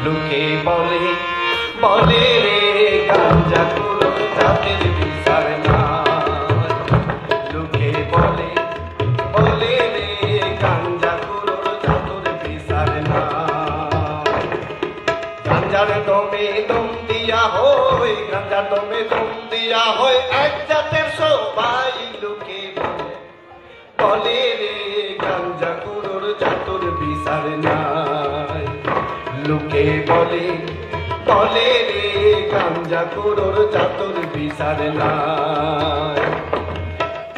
লোকে বলে বলে রে গাঞ্জা কুড়োর জাতের বিচার নাই। লোকে বলে বলে রে গাঞ্জা কুড়োর জাতের বিচার নাই। গাঞ্জার দমে দম দিয়া হয়, গাঞ্জার দমে দম দিয়া হয় এক জাতের সবাই। লোকে বলে রে গাঞ্জা কুড়োর জাতের বিচার নাই। লোকে বলে বলে রে গাঞ্জা কুড়োর জাতের বিচার নাই।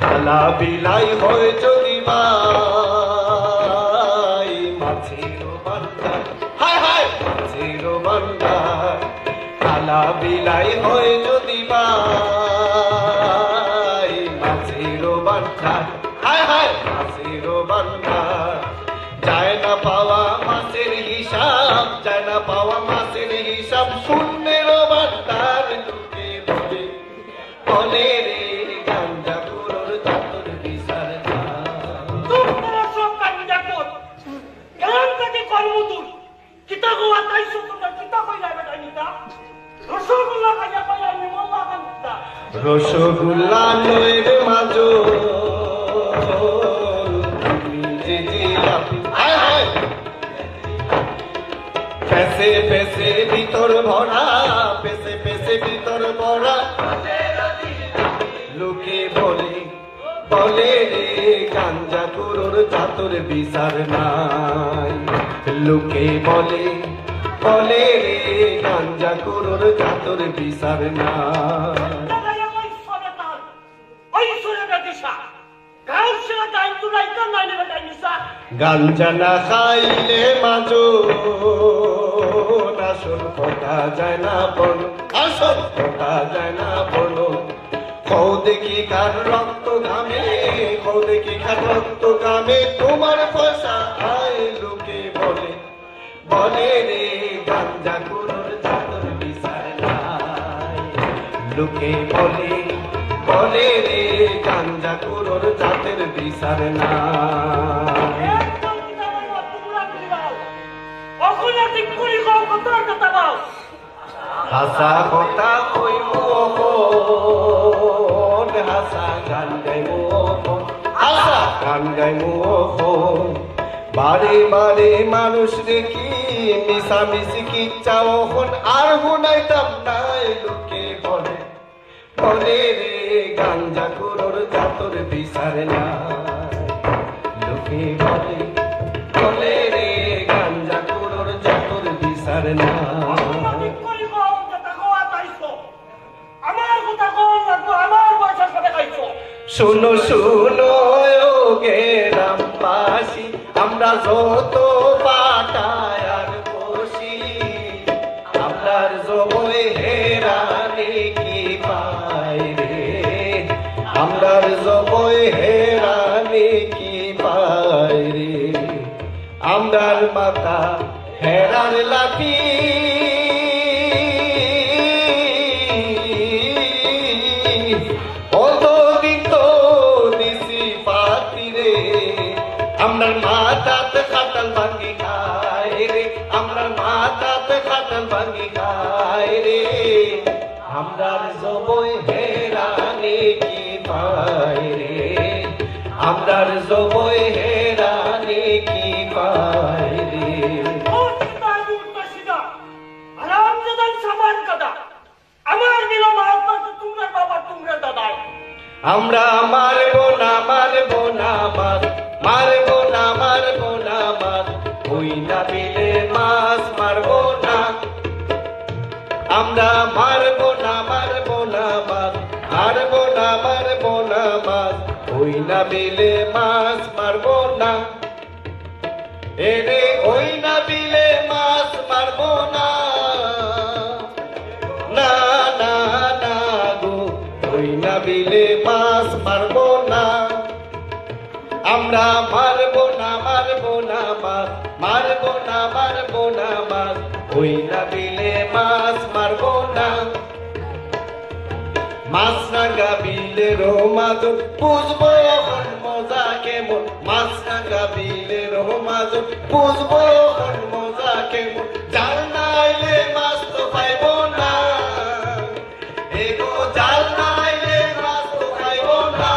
কালা বিলাই হয় যদি ভাই মাছের বান্দার, হায় হায় মাছের বান্দার। কালা বিলাই হয় যদি ভাই মাছের বান্দার, হায় হায় মাছের বান্দার। যায় না পাওয়া মাছের হিসাব, যায় না পাওয়া মাছের হিসাব শূন্যের বান্দার। লোকে বলে বলে রে গাঞ্জা কুড়োর জাতের বিচার নাই। তোমরা সব গাঞ্জা কর কেন থেকে কর্মদূর কিতা গোয়া তাইছো তোমরা কিতা কইলা বেটা নিতা রসগোল্লা খাইয়া পাইয়া আমি মোল্লা কান্তা রসগোল্লা লয় রে মাঝো তুমি যে জিলাপি, হায় হায় পেছে পেছে ভিতর ভরা, পেছে পেছে ভিতর ভরা। লোকে বলে বলে রে গাঞ্জা কুড়োর জাতের বিচার নাই। লোকে বলে বলে রে গাঞ্জা কুড়োর জাতের বিচার নাই। গাঞ্জা না খাইলে মাঝো আসল কথা যায় না বলো, আসল কথা যায় না বলো। কও দেখি কার রক্ত ঘামে, কও দেখি কার রক্ত ঘামে তোমার পয়সা আয়। লোকে বলে বলে রে গাঞ্জা কুড়োর জাতের বিচার নাই। লোকে বলে বলে রে গাঞ্জা কুড়োর জাতের বিচার নাই। হাসা কথা কইব হাসা গান গাইব, হাসা গান গাইব। বারে বারে মানুষ দেখি মিশামিশি কিচ্ছা ওখন আর হুনাইতাম নাই। লোকে বলে বলে রে গাঞ্জা কুড়োর জাতের বিচার নাই। লোকে বলে বলে রে গাঞ্জা কুড়োর জাতের বিচার নাই। শোনো শোনো গে রামবাসী, আমরা যত বাটায় আর বসি আপনার জবই হেরানি কি পাই রে। আমরার জবই হেরানি কি পাই রে। আমরার মাথা হেরার লাঠি আমরার মাথাতে খাটাল ভাঙ্গি খায় রে। আমরার মাথাতে খাটাল ভাঙ্গি খায় রে। আমরার জবই হেরানি কি পাই রে। আমরার জবই হেরানি কি পাই রে। আমরা মারবো না মারবো না মার, মারবো না মারবো না মার, ওই না বিলে মাছ মারবো না। আমরা মারবো না মারবো না মার, মারবো না মারবো না মার, ওই না বিলে মাছ মারবো না। এরে ওই না বিলে মাছ মারবো না, না না না গো ওই না বিলে মাছ মারবো না। আমরা মারবো না মারবো না মাছ, মারবো না মারবো না মাছ, ওই না বিলে মাছ মারবো না। মাছ রাঙ্গা বিল বিলেরও মাঝন বুঝবো এখন মজা কেমন, মাছ রাঙা বিলেরও মাঝন বুঝবো এখন মজা কেমন, জাল নাইলে মাছ তো পাইব না, এগো জাল নাইলে মাছ তো পাইব না,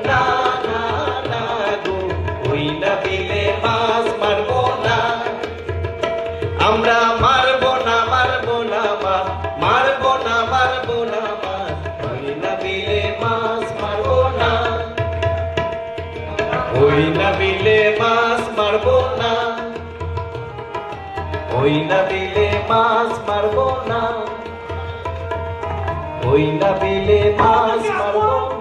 না না না গো ওই না বিলে মাছ মারবো না, আমরা মারবো না মারবো না মাছ, মারবো না মারবো না মাছ, ওই না বিলে মাছ মারবো না, ওই না বিলে মাছ মারবো না, ওই না বিলে মাছ মারবো না, ওই না বিলে মাছ মারবো না।